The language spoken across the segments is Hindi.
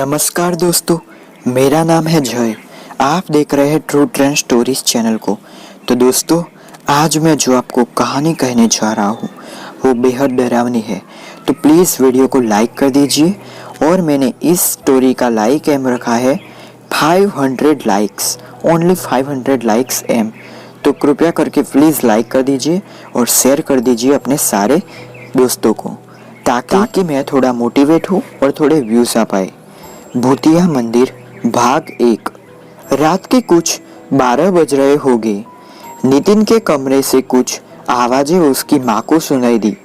नमस्कार दोस्तों, मेरा नाम है जय। आप देख रहे हैं ट्रू ट्रेंड स्टोरीज चैनल को। तो दोस्तों, आज मैं जो आपको कहानी कहने जा रहा हूँ वो बेहद डरावनी है। तो प्लीज़ वीडियो को लाइक कर दीजिए। और मैंने इस स्टोरी का लाइक एम रखा है 500 लाइक्स, ओनली 500 लाइक्स एम। तो कृपया करके प्लीज़ लाइक कर दीजिए और शेयर कर दीजिए अपने सारे दोस्तों को, ताकि मैं थोड़ा मोटिवेट हूँ और थोड़े व्यूज़ आ पाए। भूतिया मंदिर भाग 1। रात के कुछ 12 बज रहे होंगे। नितिन के कमरे से कुछ आवाजें उसकी माँ को सुनाई दी।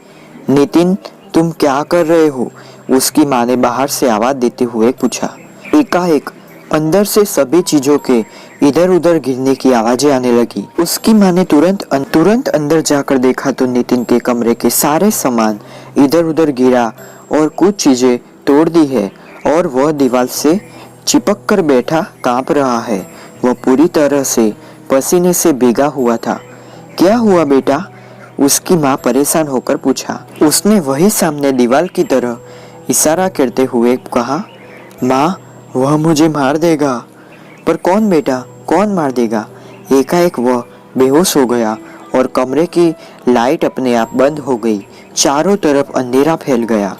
नितिन, तुम क्या कर रहे हो? उसकी माँ ने बाहर से आवाज देते हुए पूछा। एकाएक अंदर से सभी चीजों के इधर उधर गिरने की आवाजें आने लगी। उसकी माँ ने तुरंत अंदर जाकर देखा तो नितिन के कमरे के सारे सामान इधर उधर गिरा और कुछ चीजें तोड़ दी है और वह दीवार से चिपक कर बैठा कांप रहा है। वह पूरी तरह से पसीने से भीगा हुआ था। क्या हुआ बेटा? उसकी माँ परेशान होकर पूछा। उसने वही सामने दीवार की तरह इशारा करते हुए कहा, माँ, वह मुझे मार देगा। पर कौन बेटा, कौन मार देगा? एकाएक वह बेहोश हो गया और कमरे की लाइट अपने आप बंद हो गई। चारों तरफ अंधेरा फैल गया।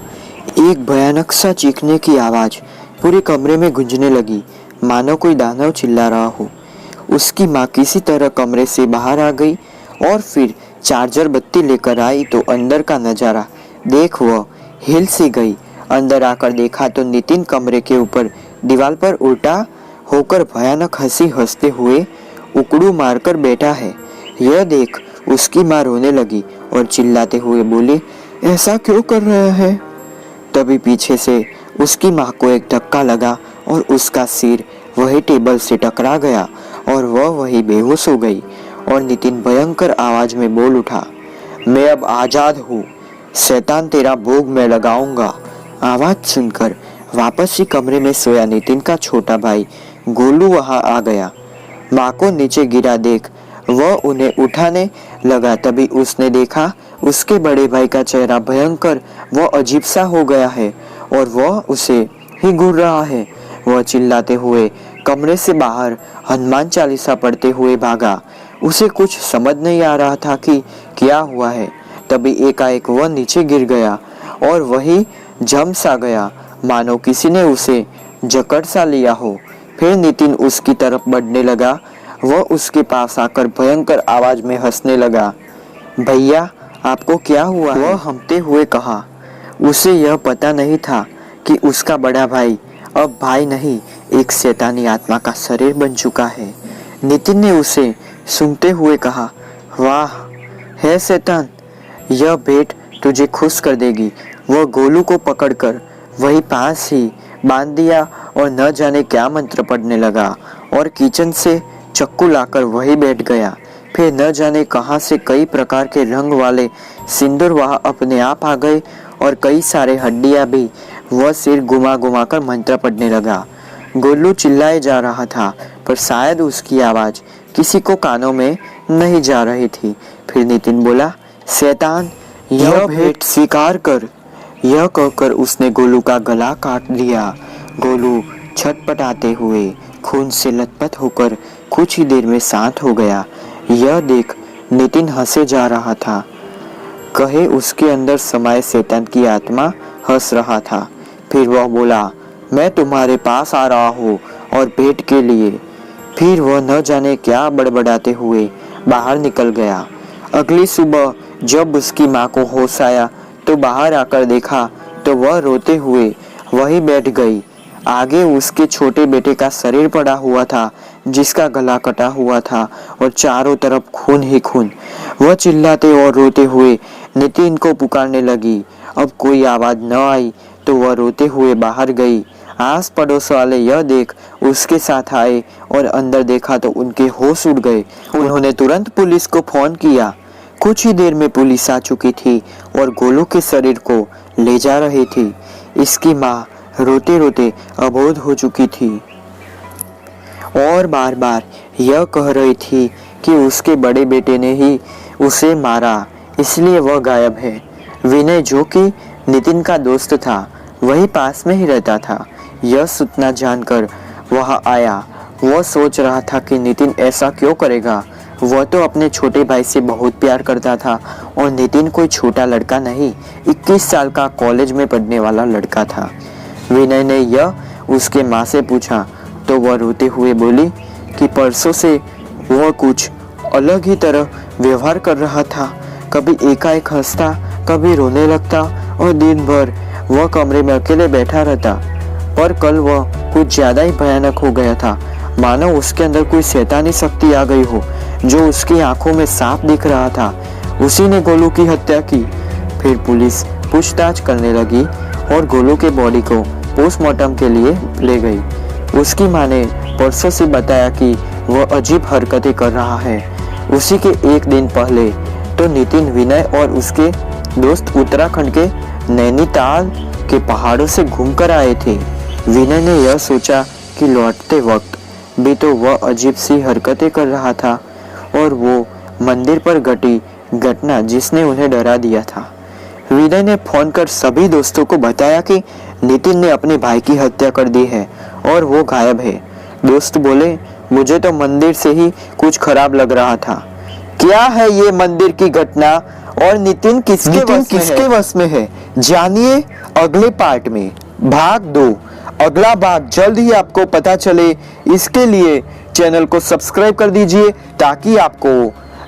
एक भयानक सा चीखने की आवाज पूरे कमरे में गूंजने लगी, मानो कोई दानव चिल्ला रहा हो। उसकी माँ किसी तरह कमरे से बाहर आ गई और फिर चार्जर बत्ती लेकर आई तो अंदर का नजारा देख वह हिल सी गई। अंदर आकर देखा तो नितिन कमरे के ऊपर दीवार पर उल्टा होकर भयानक हंसी हंसते हुए उकड़ू मारकर बैठा है। यह देख उसकी माँ रोने लगी और चिल्लाते हुए बोली, ऐसा क्यों कर रहा है? तभी पीछे से उसकी माँ को एक धक्का लगा और उसका सिर वही टेबल से टकरा गया और वह वही बेहोश हो गई। और नितिन भयंकर आवाज में बोल उठा, मैं अब आजाद हूँ, शैतान तेरा भोग मैं लगाऊंगा। आवाज सुनकर वापस ही कमरे में सोया नितिन का छोटा भाई गोलू वहां आ गया। माँ को नीचे गिरा देख वह उन्हें उठाने लगा। तभी उसने देखा उसके बड़े भाई का चेहरा भयंकर व अजीब सा हो गया है और वह उसे ही घूर रहा है। वह चिल्लाते हुए कमरे से बाहर हनुमान चालीसा पढ़ते हुए भागा। उसे कुछ समझ नहीं आ रहा था कि क्या हुआ है। तभी एकाएक वह नीचे गिर गया और वही जम सा गया, मानो किसी ने उसे जकड़ सा लिया हो। फिर नितिन उसकी तरफ बढ़ने लगा। वह उसके पास आकर भयंकर आवाज में हंसने लगा। भैया, आपको क्या हुआ? वह हंसते हुए कहा। उसे यह पता नहीं था कि उसका बड़ा भाई अब भाई नहीं, एक शैतानी आत्मा का शरीर बन चुका है। नितिन ने उसे सुनते हुए कहा, वाह है शैतान, यह भेंट तुझे खुश कर देगी। वह गोलू को पकड़कर वही पास ही बांध दिया और न जाने क्या मंत्र पढ़ने लगा और किचन से चक्कू लाकर वही बैठ गया। फिर न जाने कहां से कई प्रकार के रंग वाले सिंदूर वहां अपने आप आ गए और कई सारे हड्डियां भी। वह सिर घुमा घुमा कर मंत्र पढ़ने लगा। गोलू चिल्लाए जा रहा था पर शायद उसकी आवाज किसी को कानों में नहीं जा रही थी। फिर नितिन बोला, शैतान, यह भेंट स्वीकार कर। यह कहकर उसने गोलू का गला काट दिया। गोलू छटपटाते हुए खून से लथपथ होकर कुछ ही देर में शांत हो गया। यह देख नितिन हंसे जा रहा था। कहे उसके अंदर समाये शैतान की आत्मा हंस रहा था। फिर वह बोला, मैं तुम्हारे पास आ रहा हूँ और भेंट के लिए। फिर वह न जाने क्या बड़बड़ाते हुए बाहर निकल गया। अगली सुबह जब उसकी माँ को होश आया तो बाहर आकर देखा तो वह रोते हुए वहीं बैठ गई। आगे उसके छोटे बेटे का शरीर पड़ा हुआ था जिसका गला कटा हुआ था और चारों तरफ खून ही खून। वह चिल्लाते और रोते हुए नितिन को पुकारने लगी। अब कोई आवाज न आई तो वह रोते हुए बाहर गई। आस पड़ोस वाले यह देख उसके साथ आए और अंदर देखा तो उनके होश उड़ गए। उन्होंने तुरंत पुलिस को फोन किया। कुछ ही देर में पुलिस आ चुकी थी और गोलू के शरीर को ले जा रही थी। इसकी माँ रोते रोते अबोध हो चुकी थी और बार बार यह कह रही थी कि उसके बड़े बेटे ने ही उसे मारा, इसलिए वह गायब है। विनय, जो कि नितिन का दोस्त था, वही पास में ही रहता था। यह सूचना जानकर वह आया। वह सोच रहा था कि नितिन ऐसा क्यों करेगा। वह तो अपने छोटे भाई से बहुत प्यार करता था और नितिन कोई छोटा लड़का नहीं, 21 साल का कॉलेज में पढ़ने वाला लड़का था। विनय ने यह उसके माँ से पूछा तो वह रोते हुए बोली कि परसों से वह कुछ अलग ही तरह व्यवहार कर रहा था। कभी एकाएक हंसता, कभी रोने लगता और दिन भर वह कमरे में अकेले बैठा रहता। पर कल वह कुछ ज्यादा ही भयानक हो गया था, मानो उसके अंदर कोई शैतानी शक्ति आ गई हो। जो उसकी आंखों में साफ दिख रहा था, उसी ने गोलू की हत्या की। फिर पुलिस पूछताछ करने लगी और गोलू के बॉडी को पोस्टमार्टम के लिए ले गई। उसकी मां ने परसों से बताया कि वह अजीब हरकतें कर रहा है। उसी के एक दिन पहले तो नितिन, विनय और उसके दोस्त उत्तराखंड के नैनीताल के पहाड़ों से घूमकर आए थे। विनय ने यह सोचा कि लौटते वक्त भी तो वह अजीब सी हरकतें कर रहा था और वो मंदिर पर घटी घटना जिसने उन्हें डरा दिया था। विनय ने फोन कर सभी दोस्तों को बताया कि नितिन ने अपने भाई की हत्या कर दी है और वो गायब है। दोस्त बोले, मुझे तो मंदिर से ही कुछ खराब लग रहा था। क्या है ये मंदिर की घटना और नितिन किसके वश में है? जानिए अगले पार्ट में। भाग 2 अगला भाग जल्द ही आपको पता चले। इसके लिए चैनल को सब्सक्राइब कर दीजिए ताकि आपको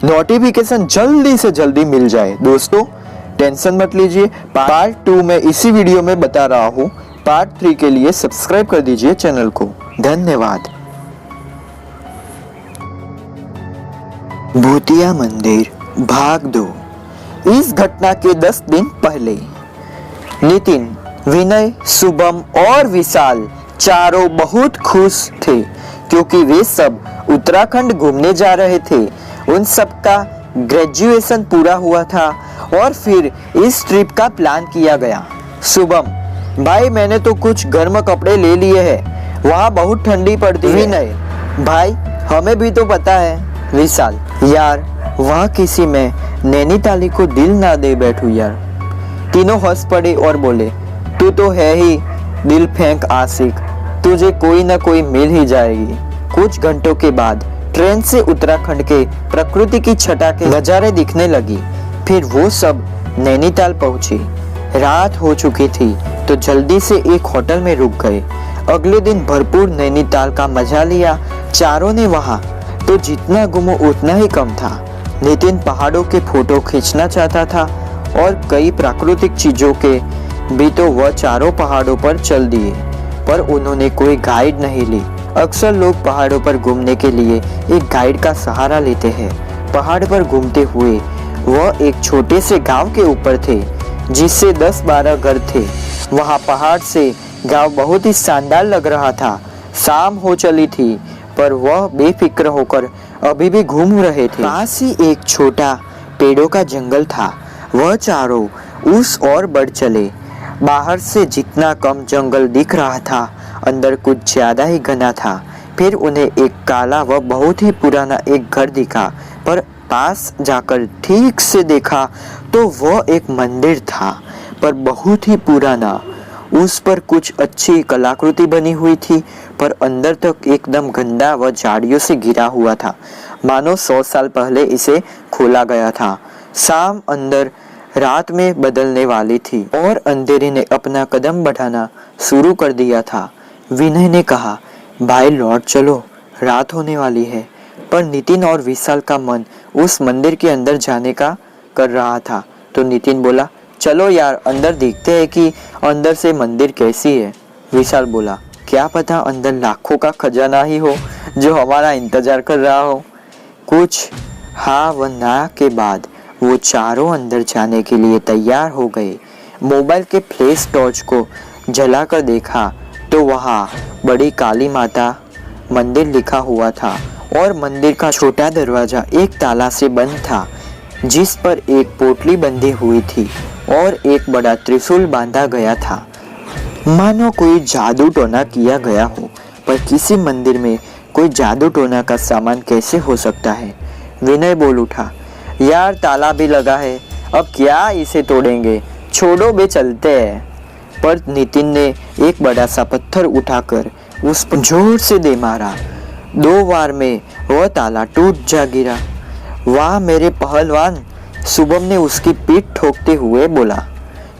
नोटिफिकेशन जल्दी से जल्दी मिल जाए। दोस्तों टेंशन मत लीजिए, पार्ट 2 में इसी वीडियो में बता रहा हूँ। पार्ट 3 के लिए सब्सक्राइब कर दीजिए चैनल को। धन्यवाद। भूतिया मंदिर भाग 2। इस घटना के 10 दिन पहले नितिन, विनय, शुभम और विशाल चारों बहुत खुश थे क्योंकि वे सब उत्तराखंड घूमने जा रहे थे। उन सबका ग्रेजुएशन पूरा हुआ था और फिर इस ट्रिप का प्लान किया गया। शुभम, भाई मैंने तो कुछ गर्म कपड़े ले लिए हैं, वहाँ बहुत ठंडी पड़ती है। विनय, भाई हमें भी तो पता है। विशाल, यार वहाँ किसी में नैनीताली को दिल ना दे बैठू यार। तीनों हंस पड़े और बोले, तू तो है ही दिल फेंक आशिक, तुझे कोई ना कोई मिल ही जाएगी। कुछ घंटों के बाद ट्रेन से उत्तराखंड के प्रकृति की छटा के नजारे दिखने लगी। फिर वो सब नैनीताल पहुंचे। रात हो चुकी थी तो जल्दी से एक होटल में रुक गए। अगले दिन भरपूर नैनीताल का मजा लिया चारों ने। वहाँ तो जितना घूमो उतना ही कम था। नितिन पहाड़ों के फोटो खींचना चाहता था और कई प्राकृतिक चीजों के भी तो वह चारों पहाड़ों पर चल दिए, पर उन्होंने कोई गाइड नहीं ली। अक्सर लोग पहाड़ों पर घूमने के लिए एक गाइड का सहारा लेते हैं। पहाड़ पर घूमते हुए वह एक छोटे से गांव के ऊपर थे जिससे 10-12 घर थे। वहां पहाड़ से गांव बहुत ही शानदार लग रहा था। शाम हो चली थी पर वह बेफिक्र होकर अभी भी घूम रहे थे। पास ही एक छोटा पेड़ों का जंगल था। वह चारों उस ओर बढ़ चले। बाहर से जितना कम जंगल दिख रहा था, अंदर कुछ ज्यादा ही घना था। फिर उन्हें एक काला व बहुत ही पुराना एक घर दिखा, पर पास जाकर ठीक से देखा तो वह एक मंदिर था, पर बहुत ही पुराना। उस पर कुछ अच्छी कलाकृति बनी हुई थी, पर अंदर तक एकदम गंदा व झाड़ियों से घिरा हुआ था, मानो 100 साल पहले इसे खोला गया था। शाम अंदर रात में बदलने वाली थी और अंधेरे ने अपना कदम बढ़ाना शुरू कर दिया था। विनय ने कहा, भाई लौट चलो, रात होने वाली है। पर नितिन और विशाल का मन उस मंदिर के अंदर जाने का कर रहा था, तो नितिन बोला, चलो यार अंदर देखते हैं कि अंदर से मंदिर कैसी है। विशाल बोला, क्या पता अंदर लाखों का खजाना ही हो जो हमारा इंतजार कर रहा हो। कुछ हाँ व ना के बाद वो चारों अंदर जाने के लिए तैयार हो गए। मोबाइल के फ्लैश टॉर्च को जलाकर देखा तो वहाँ बड़ी काली माता मंदिर लिखा हुआ था और मंदिर का छोटा दरवाजा एक ताला से बंद था, जिस पर एक पोटली बंधी हुई थी और एक बड़ा त्रिशूल बांधा गया था, मानो कोई जादू टोना किया गया हो। पर किसी मंदिर में कोई जादू टोना का सामान कैसे हो सकता है। विनय बोल उठा, यार ताला भी लगा है, अब क्या इसे तोड़ेंगे, छोड़ो बे चलते हैं। पर नितिन ने एक बड़ा सा पत्थर उठाकर उस पर जोर से दे मारा। 2 बार में वह ताला टूट जा गिरा। वाह मेरे पहलवान, शुभम ने उसकी पीठ ठोकते हुए बोला।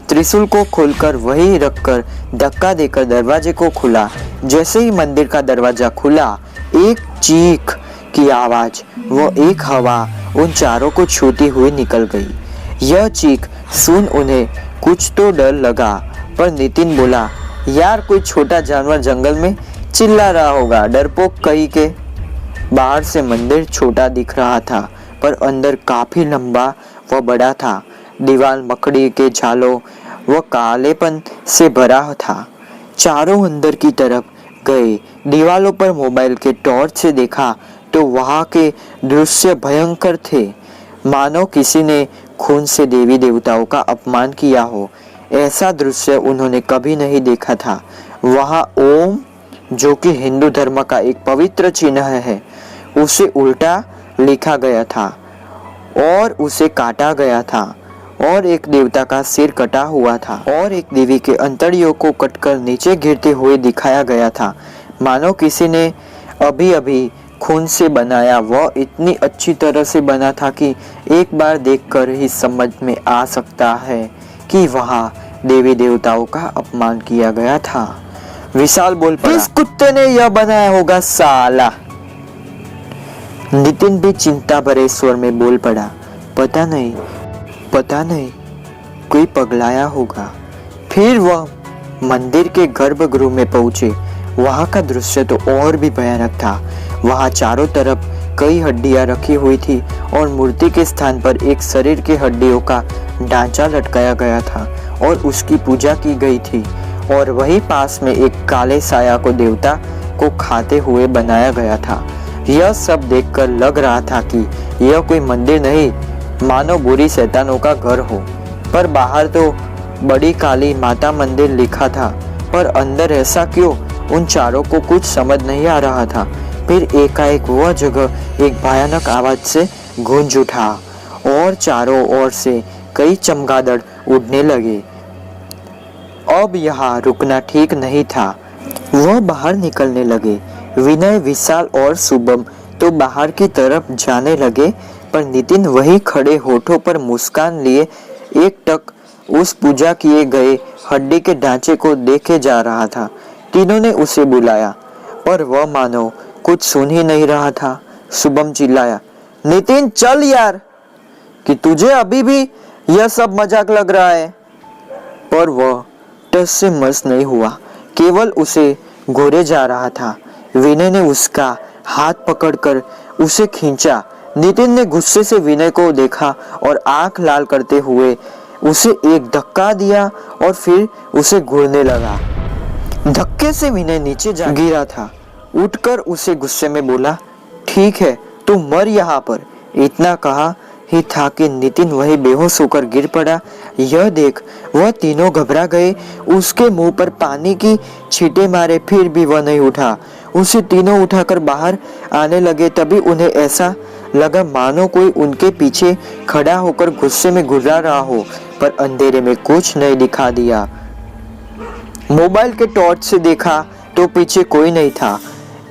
त्रिशूल को खोलकर वहीं रखकर धक्का देकर दरवाजे को खुला। जैसे ही मंदिर का दरवाजा खुला, एक चीख की आवाज व एक हवा उन चारों को छूती हुई निकल गई। यह चीख सुन उन्हें कुछ तो डर लगा, पर नितिन बोला, यार कोई छोटा जानवर जंगल में चिल्ला रहा होगा, डरपोक कहीं के। बाहर से मंदिर छोटा दिख रहा था, पर अंदर काफी लंबा व बड़ा था। दीवार मकड़ी के झालों व कालेपन से भरा था। चारों अंदर की तरफ गए। दीवालों पर मोबाइल के टॉर्च से देखा तो वहां के दृश्य भयंकर थे, मानो किसी ने खून से देवी देवताओं का अपमान किया हो। ऐसा दृश्य उन्होंने कभी नहीं देखा था। वहां ओम, जो कि हिंदू धर्म का एक पवित्र चिन्ह है, उसे उल्टा लिखा गया था और उसे काटा गया था, और एक देवता का सिर कटा हुआ था, और एक देवी के अंतड़ियों को कटकर नीचे गिरते हुए दिखाया गया था, मानो किसी ने अभी अभी खून से बनाया। वह इतनी अच्छी तरह से बना था कि एक बार देखकर ही समझ में आ सकता है कि वहां देवी देवताओं का अपमान किया गया था। विशाल बोल पड़ा, किस कुत्ते ने यह बनाया होगा साला। नितिन भी चिंता भरे स्वर में बोल पड़ा, पता नहीं कोई पगलाया होगा। फिर वह मंदिर के गर्भगृह में पहुंचे। वहां का दृश्य तो और भी भयानक था। वहां चारों तरफ कई हड्डियां रखी हुई थी और मूर्ति के स्थान पर एक शरीर के हड्डियों का ढांचा लटकाया गया था और उसकी पूजा की गई थी। और वहीं पास में एक काले साया को देवता को खाते हुए बनाया गया था। यह सब देखकर लग रहा था कि यह कोई मंदिर नहीं, मानो बुरी शैतानों का घर हो। पर बाहर तो बड़ी काली माता मंदिर लिखा था, पर अंदर ऐसा क्यों, उन चारों को कुछ समझ नहीं आ रहा था। फिर एकाएक वह जगह एक भयानक आवाज से गूंज उठा और चारों ओर से कई चमगादड़ उड़ने लगे। अब यहाँ रुकना ठीक नहीं था। वह बाहर निकलने लगे। विनय, विशाल और शुभम तो बाहर की तरफ जाने लगे, पर नितिन वहीं खड़े होठों पर मुस्कान लिए एकटक उस पूजा किए गए हड्डी के ढांचे को देखे जा रहा था। तीनों ने उसे बुलाया, पर वह मानो कुछ सुन ही नहीं रहा था। शुभम चिल्लाया, नितिन चल यार, कि तुझे अभी भी यह सब मजाक लग रहा है। पर वह टस से मस नहीं हुआ, केवल उसे घोरे जा रहा था। विनय ने उसका हाथ पकड़कर उसे खींचा। नितिन ने गुस्से से विनय को देखा और आंख लाल करते हुए उसे एक धक्का दिया और फिर उसे घूरने लगा। धक्के से विनय नीचे जा गिरा था। उठकर उसे गुस्से में बोला, ठीक है तू मर यहाँ पर। इतना कहा ही था कि नितिन वही बेहोश होकर गिर पड़ा। यह देख वह तीनों घबरा गए। उसके मुंह पर पानी की छींटे मारे, फिर भी वह नहीं उठा। उसे तीनों उठाकर बाहर आने लगे। तभी उन्हें ऐसा लगा मानो कोई उनके पीछे खड़ा होकर गुस्से में घुर्रा रहा हो, पर अंधेरे में कुछ नहीं दिखा दिया। मोबाइल के टॉर्च से देखा तो पीछे कोई नहीं था।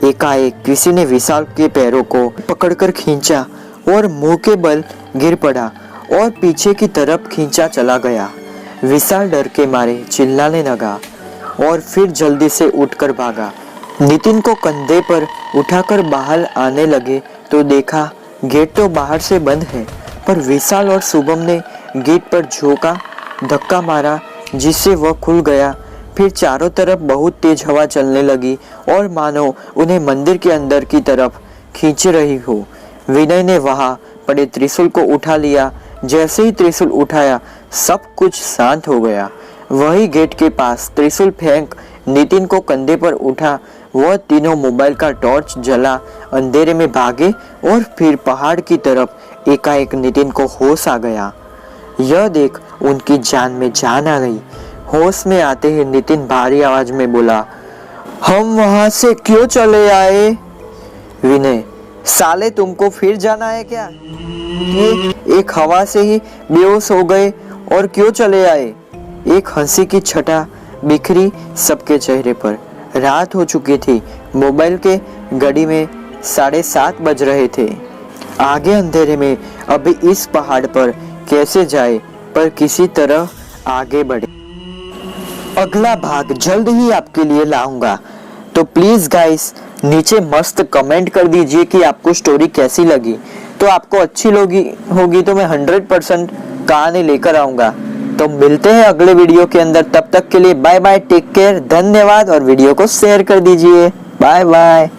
एकाएक किसी ने विशाल के पैरों को पकड़कर खींचा और मुंह के बल गिर पड़ा और पीछे की तरफ खींचा चला गया। विशाल डर के मारे चिल्लाने लगा और फिर जल्दी से उठकर भागा। नितिन को कंधे पर उठाकर बाहर आने लगे तो देखा गेट तो बाहर से बंद है, पर विशाल और शुभम ने गेट पर झोंका, धक्का मारा, जिससे वह खुल गया। फिर चारों तरफ बहुत तेज हवा चलने लगी और मानो उन्हें मंदिर के अंदर की तरफ खींच रही हो। विनय ने वहां पड़े त्रिशूल को उठा लिया। जैसे ही त्रिशूल उठाया, सब कुछ शांत हो गया। वही गेट के पास त्रिशूल फेंक नितिन को कंधे पर उठा। वह तीनों मोबाइल का टॉर्च जला अंधेरे में भागे और फिर पहाड़ की तरफ। एकाएक नितिन को होश आ गया। यह देख उनकी जान में जान आ गई। होश में आते ही नितिन भारी आवाज में बोला, हम वहां से क्यों चले आए? विनय, साले तुमको फिर जाना है क्या? ये एक हवा से ही बेहोश हो गए और क्यों चले आए? एक हंसी की छटा बिखरी सबके चेहरे पर। रात हो चुकी थी। मोबाइल के घड़ी में 7:30 बज रहे थे। आगे अंधेरे में अभी इस पहाड़ पर कैसे जाए, पर किसी तरह आगे बढ़े। अगला भाग जल्द ही आपके लिए लाऊंगा। तो प्लीज गाइस नीचे मस्त कमेंट कर दीजिए कि आपको स्टोरी कैसी लगी। तो आपको अच्छी होगी तो मैं 100% कहानी लेकर आऊंगा। तो मिलते हैं अगले वीडियो के अंदर। तब तक के लिए बाय बाय, टेक केयर, धन्यवाद और वीडियो को शेयर कर दीजिए। Bye bye.